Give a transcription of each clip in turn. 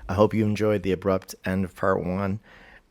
I hope you enjoyed the abrupt end of part one.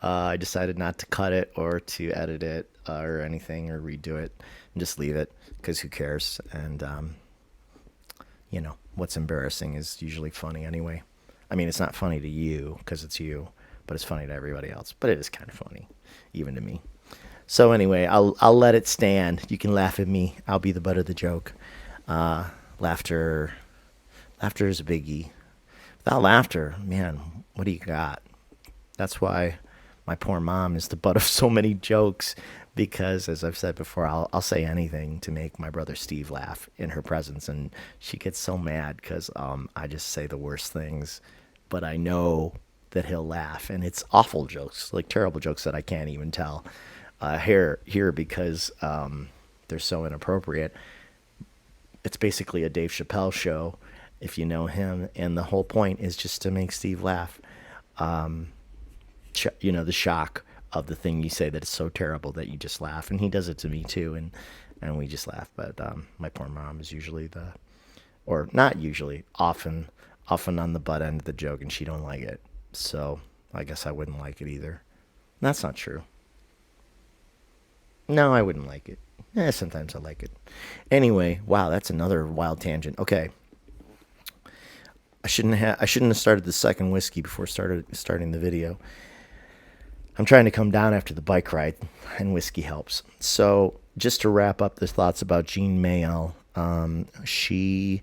I decided not to cut it or to edit it or anything or redo it and just leave it because who cares? And, what's embarrassing is usually funny anyway. I mean, it's not funny to you because it's you, but it's funny to everybody else. But it is kind of funny, even to me. So anyway, I'll let it stand. You can laugh at me. I'll be the butt of the joke. Laughter, laughter is a biggie. Without laughter, man, what do you got? That's why my poor mom is the butt of so many jokes because, as I've said before, I'll say anything to make my brother Steve laugh in her presence, and she gets so mad because I just say the worst things, but I know that he'll laugh, and it's awful jokes, like terrible jokes that I can't even tell here because they're so inappropriate. It's basically a Dave Chappelle show, if you know him, and the whole point is just to make Steve laugh. The shock of the thing you say that is so terrible that you just laugh, and he does it to me too, and we just laugh. But my poor mom is usually or not usually, often on the butt end of the joke, and she don't like it. So I guess I wouldn't like it either. That's not true. No, I wouldn't like it. Sometimes I like it. Anyway, wow, that's another wild tangent. Okay, I shouldn't have started the second whiskey before starting the video. I'm trying to come down after the bike ride, and whiskey helps. So, just to wrap up the thoughts about Jean Mayall, she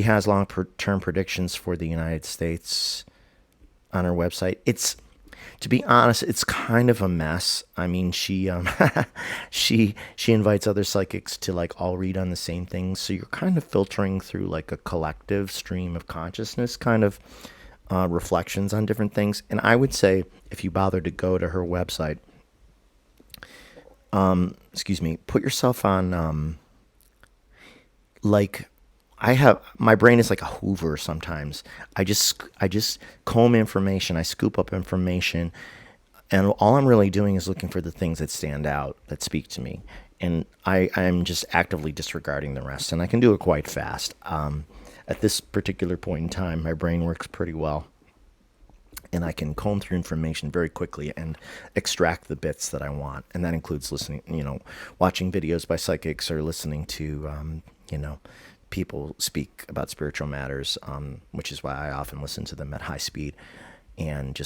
has long-term predictions for the United States on her website. It's To be honest, it's kind of a mess. I mean, she she invites other psychics to like all read on the same things, so you're kind of filtering through like a collective stream of consciousness, kind of reflections on different things. And I would say if you bother to go to her website, excuse me, put yourself on like I have my brain is like a Hoover sometimes. I just comb information, I scoop up information, and all I'm really doing is looking for the things that stand out, that speak to me. And I'm just actively disregarding the rest, and I can do it quite fast. At this particular point in time, my brain works pretty well, and I can comb through information very quickly and extract the bits that I want. And that includes listening, watching videos by psychics or listening to, people speak about spiritual matters, which is why I often listen to them at high speed. And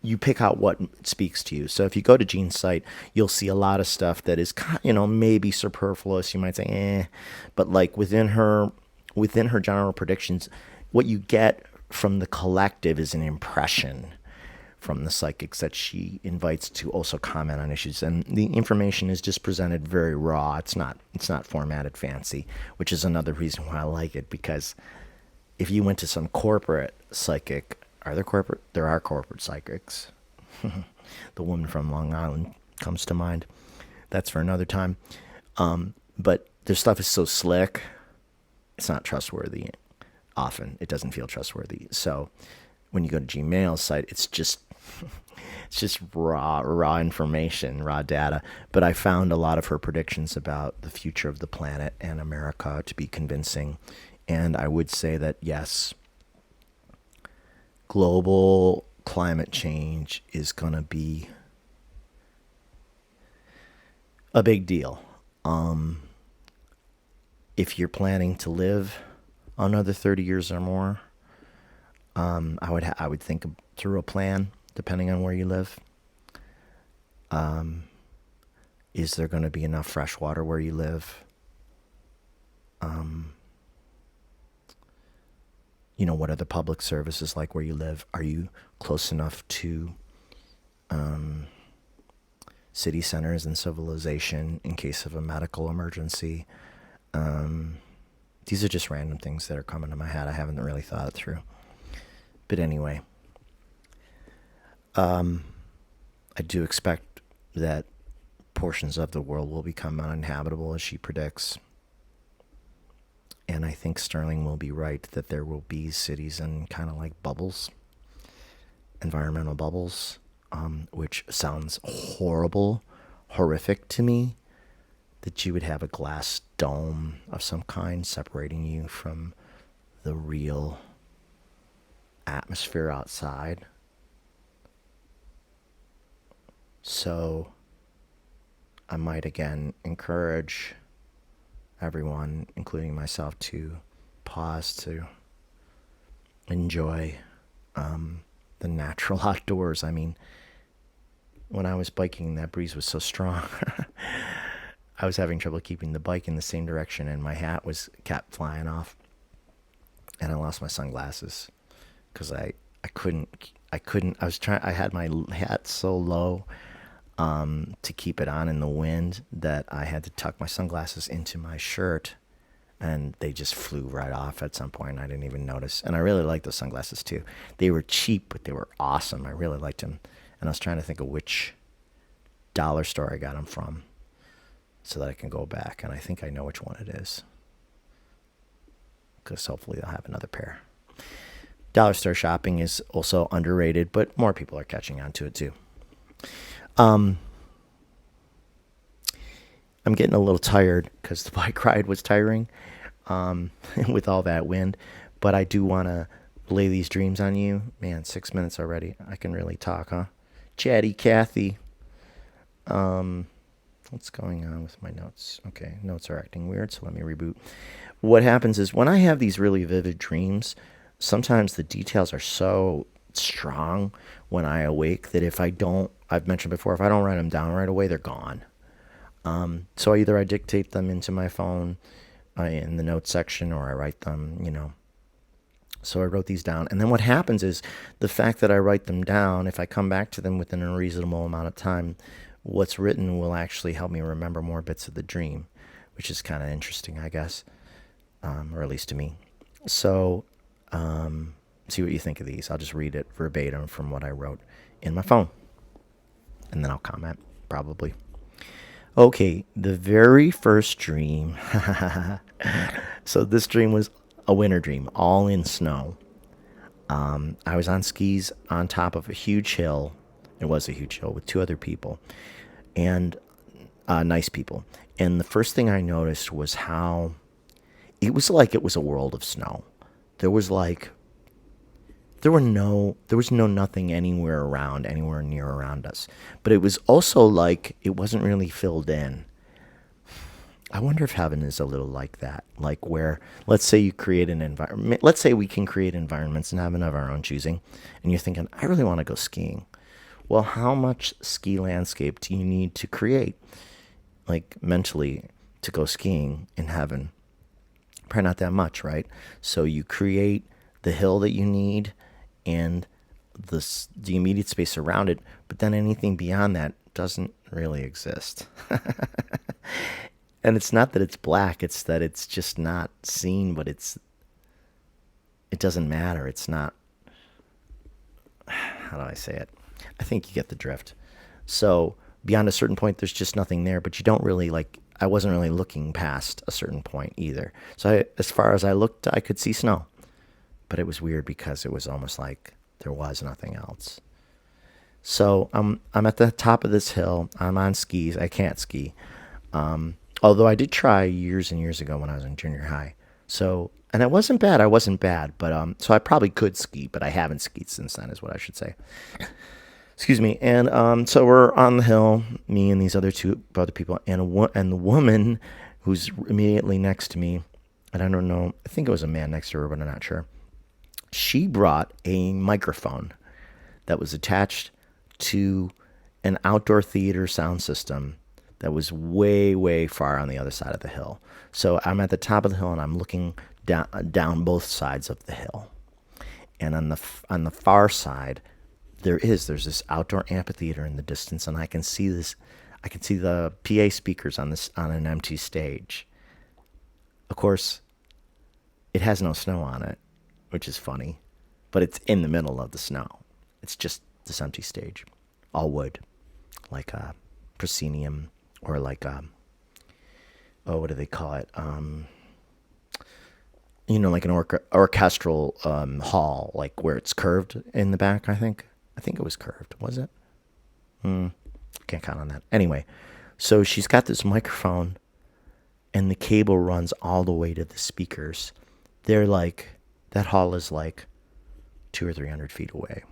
you pick out what speaks to you. So if you go to Jean's site, you'll see a lot of stuff that is, maybe superfluous. You might say, but like within her general predictions, what you get from the collective is an impression from the psychics that she invites to also comment on issues, and the information is just presented very raw. It's not formatted fancy, which is another reason why I like it, because if you went to some corporate psychic, there are corporate psychics. The woman from Long Island comes to mind. That's for another time. But their stuff is so slick, it's not trustworthy. Often it doesn't feel trustworthy. So when you go to Gmail's site, it's just raw information, raw data. But I found a lot of her predictions about the future of the planet and America to be convincing. And I would say that yes, global climate change is going to be a big deal. If you're planning to live another 30 years or more, I would think through a plan, depending on where you live. Is there going to be enough fresh water where you live? What are the public services like where you live? Are you close enough to city centers and civilization in case of a medical emergency? These are just random things that are coming to my head. I haven't really thought it through. But anyway, I do expect that portions of the world will become uninhabitable, as she predicts. And I think Sterling will be right that there will be cities in kind of like bubbles, environmental bubbles, which sounds horrific to me, that you would have a glass dome of some kind separating you from the real atmosphere outside. So I might again encourage everyone, including myself, to pause to enjoy the natural outdoors. I mean, when I was biking, that breeze was so strong. I was having trouble keeping the bike in the same direction, and my hat was kept flying off, and I lost my sunglasses because I couldn't. I was trying. I had my hat so low to keep it on in the wind that I had to tuck my sunglasses into my shirt, and they just flew right off at some point. I didn't even notice. And I really liked those sunglasses too. They were cheap, but they were awesome. I really liked them. And I was trying to think of which dollar store I got them from so that I can go back. And I think I know which one it is, because hopefully I'll have another pair. Dollar store shopping is also underrated, but more people are catching on to it too. I'm getting a little tired because the bike ride was tiring with all that wind. But I do want to lay these dreams on you. Man, 6 minutes already. I can really talk, huh? Chatty Cathy. What's going on with my notes? Okay, notes are acting weird, so let me reboot. What happens is when I have these really vivid dreams, sometimes the details are so strong when I awake that if I don't, I've mentioned before, if I don't write them down right away, they're gone. So either I dictate them into my phone in the notes section, or I write them. So I wrote these down. And then what happens is the fact that I write them down, if I come back to them within a reasonable amount of time, what's written will actually help me remember more bits of the dream, which is kind of interesting, I guess, or at least to me. So see what you think of these. I'll just read it verbatim from what I wrote in my phone, and then I'll comment, probably. Okay, the very first dream. So this dream was a winter dream, all in snow. I was on skis on top of a huge hill. It was a huge hill with two other people, and nice people. And the first thing I noticed was how it was like it was a world of snow. There was no nothing anywhere near around us. But it was also like it wasn't really filled in. I wonder if heaven is a little like that. Like where, let's say you create an environment. Let's say we can create environments in heaven of our own choosing. And you're thinking, I really want to go skiing. Well, how much ski landscape do you need to create, like mentally, to go skiing in heaven? Probably not that much, right? So you create the hill that you need and the immediate space around it, but then anything beyond that doesn't really exist. And it's not that it's black, it's that it's just not seen, but it doesn't matter. It's not, how do I say it? I think you get the drift. So beyond a certain point, there's just nothing there, but you don't really I wasn't really looking past a certain point either. So as far as I looked, I could see snow. But it was weird because it was almost like there was nothing else. So I'm at the top of this hill. I'm on skis. I can't ski. Although I did try years and years ago when I was in junior high. So, and it wasn't bad. But so I probably could ski, but I haven't skied since then is what I should say. Excuse me. And so we're on the hill, me and these other two other people, and the woman who's immediately next to me, and I don't know, I think it was a man next to her, but I'm not sure. She brought a microphone that was attached to an outdoor theater sound system that was way, way far on the other side of the hill. So I'm at the top of the hill and I'm looking down both sides of the hill. And on the far side, there's this outdoor amphitheater in the distance, and I can see the PA speakers on an empty stage. Of course, it has no snow on it, which is funny, but it's in the middle of the snow. It's just this empty stage, all wood, like a proscenium, or like what do they call it? Like an orchestral hall, like where it's curved in the back. I think it was curved. Was it? Can't count on that. Anyway, so she's got this microphone, and the cable runs all the way to the speakers. They're like, that hall is like 200 or 300 feet away.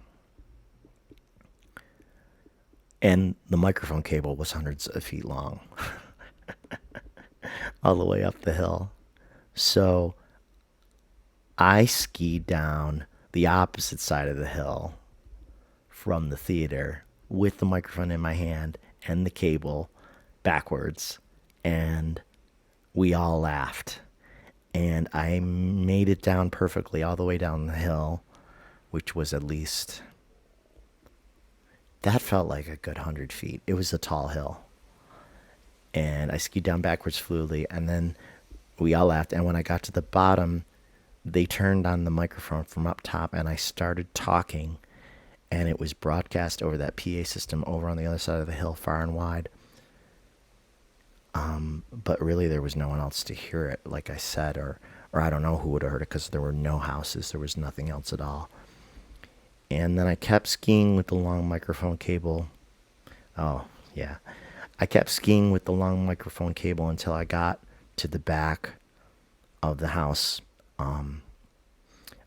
And the microphone cable was hundreds of feet long, all the way up the hill. So I skied down the opposite side of the hill from the theater with the microphone in my hand and the cable backwards, and we all laughed. And I made it down perfectly all the way down the hill, which was at least, that felt like a good 100 feet. It was a tall hill. And I skied down backwards fluidly, and then we all laughed. And when I got to the bottom, they turned on the microphone from up top, and I started talking, and it was broadcast over that PA system over on the other side of the hill, far and wide. But really, there was no one else to hear it, like I said, or I don't know who would have heard it, because there were no houses. There was nothing else at all. And then I kept skiing with the long microphone cable. Oh, yeah. I kept skiing with the long microphone cable until I got to the back of the house on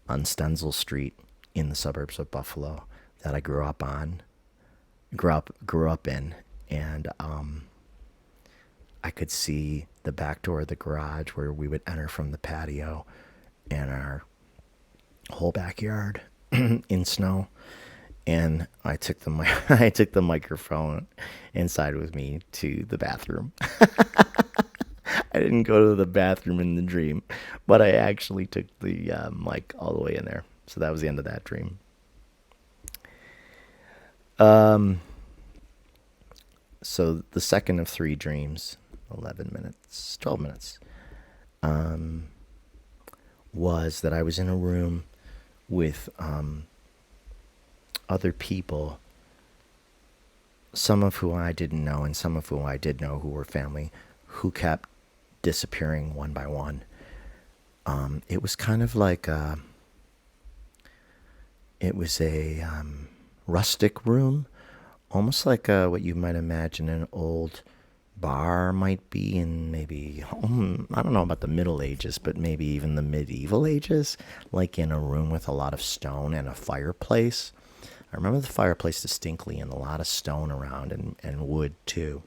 Stenzel Street in the suburbs of Buffalo that I grew up in. And I could see the back door of the garage where we would enter from the patio, and our whole backyard in snow. And I took the microphone inside with me to the bathroom. I didn't go to the bathroom in the dream, but I actually took the mic all the way in there. So that was the end of that dream. So the second of 3 dreams, 12 minutes, was that I was in a room with other people, some of who I didn't know and some of who I did know, who were family, who kept disappearing one by one. It was kind of like it was a rustic room, almost like what you might imagine an old bar might be in, maybe, I don't know about the Middle Ages, but maybe even the medieval ages, like in a room with a lot of stone and a fireplace. I remember the fireplace distinctly, and a lot of stone around, and wood too.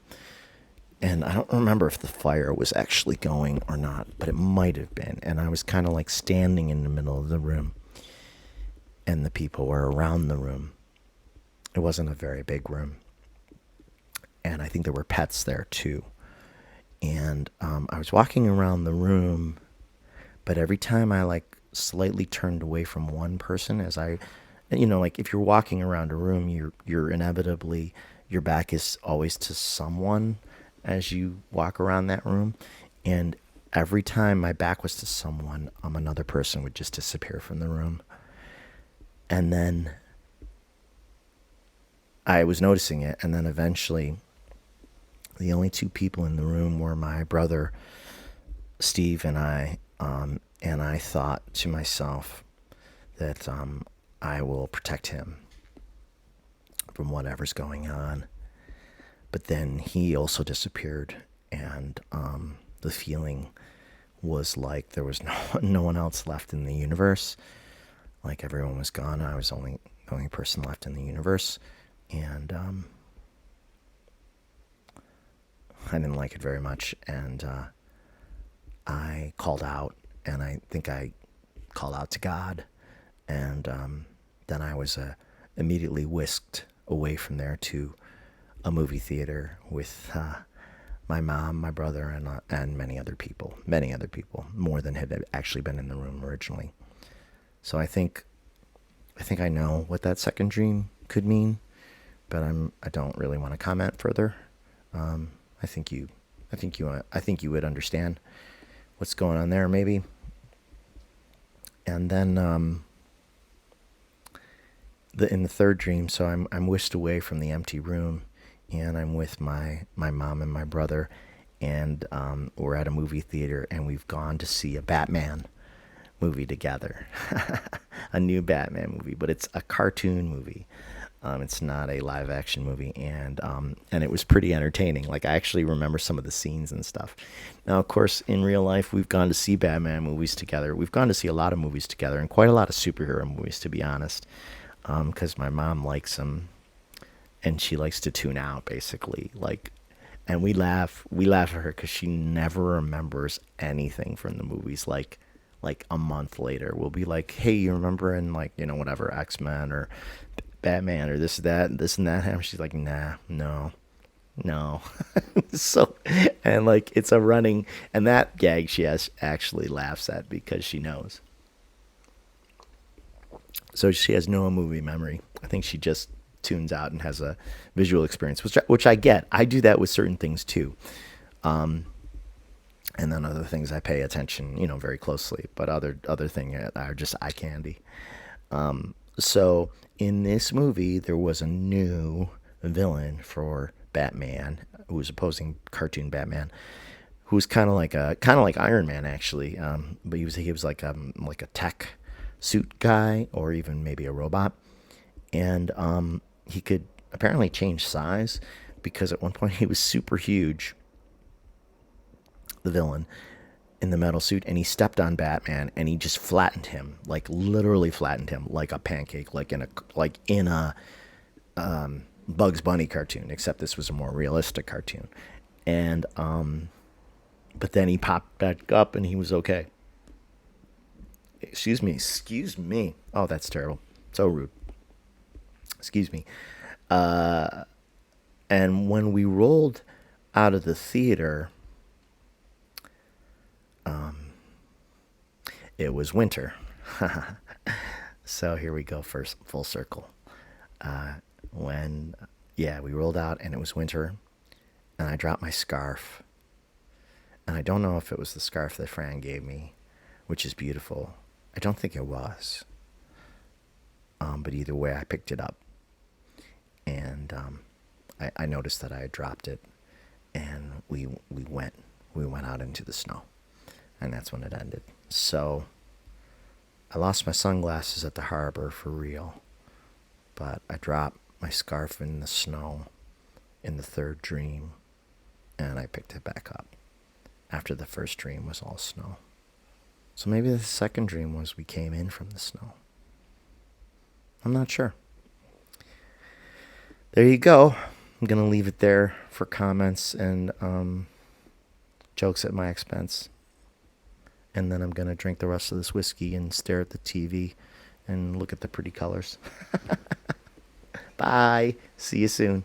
And I don't remember if the fire was actually going or not, but it might have been. And I was kind of like standing in the middle of the room, and the people were around the room. It wasn't a very big room. And I think there were pets there too. And I was walking around the room, but every time I like slightly turned away from one person, as I, like if you're walking around a room, you're inevitably, your back is always to someone as you walk around that room. And every time my back was to someone, another person would just disappear from the room. And then I was noticing it, and then eventually the only 2 people in the room were my brother, Steve, and I. And I thought to myself that I will protect him from whatever's going on. But then he also disappeared, and the feeling was like there was no one else left in the universe. Like everyone was gone. I was the only person left in the universe. And I didn't like it very much, and I called out, and I think I called out to God, and then I was immediately whisked away from there to a movie theater with my mom, my brother, and many other people, more than had actually been in the room originally. So I think I know what that second dream could mean, but I don't really want to comment further. I think you would understand what's going on there, maybe. And then in the third dream, so I'm whisked away from the empty room, and I'm with my mom and my brother, and we're at a movie theater, and we've gone to see a Batman movie together, a new Batman movie, but it's a cartoon movie. It's not a live action movie, and it was pretty entertaining. Like I actually remember some of the scenes and stuff. Now, of course, in real life, we've gone to see Batman movies together. We've gone to see a lot of movies together, and quite a lot of superhero movies, to be honest, because my mom likes them, and she likes to tune out basically. Like, and we laugh at her because she never remembers anything from the movies. Like a month later, we'll be like, "Hey, you remember in like whatever X-Men or Batman or this and that happened?" She's like, "Nah, no, no." So, and like it's a running, and that gag she has actually laughs at because she knows. So she has no movie memory. I think she just tunes out and has a visual experience, which I get. I do that with certain things too. And then other things I pay attention, very closely. But other things are just eye candy. So in this movie, there was a new villain for Batman, who was opposing cartoon Batman, who was kind of like Iron Man actually, but he was like a tech suit guy or even maybe a robot, and he could apparently change size because at one point he was super huge, the villain in the metal suit, and he stepped on Batman and he just flattened him, like literally flattened him like a pancake, like in a Bugs Bunny cartoon, except this was a more realistic cartoon. And but then he popped back up and he was okay. Excuse me. Oh, that's terrible. So rude. Excuse me. And when we rolled out of the theater, it was winter. So here we go, first full circle. When, yeah, we rolled out and it was winter, and I dropped my scarf. And I don't know if it was the scarf that Fran gave me, which is beautiful. I don't think it was. But either way, I picked it up. And I noticed that I had dropped it. And we went out into the snow. And that's when it ended. So I lost my sunglasses at the harbor for real. But I dropped my scarf in the snow in the third dream. And I picked it back up after the first dream was all snow. So maybe the second dream was we came in from the snow. I'm not sure. There you go. I'm going to leave it there for comments and jokes at my expense. And then I'm going to drink the rest of this whiskey and stare at the TV and look at the pretty colors. Bye. See you soon.